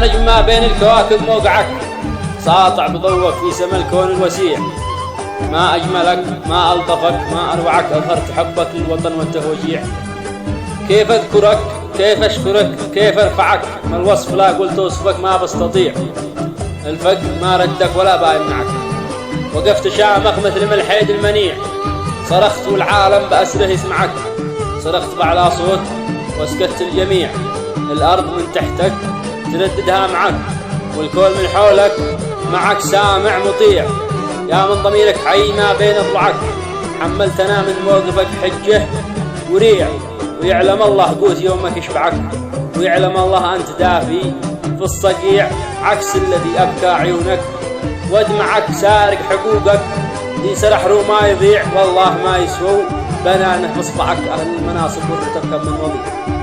نجم ما بين الكواكب موقعك، ساطع بضوءك في سما الكون الوسيع. ما أجملك، ما ألطفك، ما أروعك، أظهرت حبك للوطن والتهويع. كيف أذكرك، كيف أشكرك، كيف أرفعك، ما الوصف لا قلت أوصفك ما بستطيع. الفقر ما ردك ولا بايمنعك، وقفت شامخ مثل ما الحيد المنيع. صرخت والعالم بأسره يسمعك، صرخت بأعلى صوت واسكت الجميع. الأرض من تحتك ترددها معك، والكون من حولك معك سامع مطيع. يا من ضميرك حي ما بين اضلعك، حملتنا من موقفك حجه وريع. ويعلم الله قوت يومك يشبعك، ويعلم الله أنت دافي في الصقيع. عكس الذي أبكى عيونك ودمعك سارق حقوقك، دي سرحرو ما يضيع والله ما يسوو بنانه بصبعك. أهل المناصب والرتب كم من وضيع.